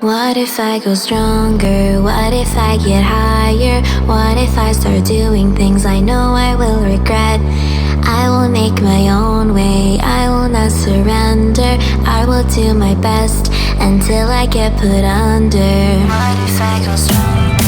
What if I go stronger? What if I get higher? What if I start doing things I know I will regret? I will make my own way, I will not surrender. I will do my best until I get put under. What if I go stronger?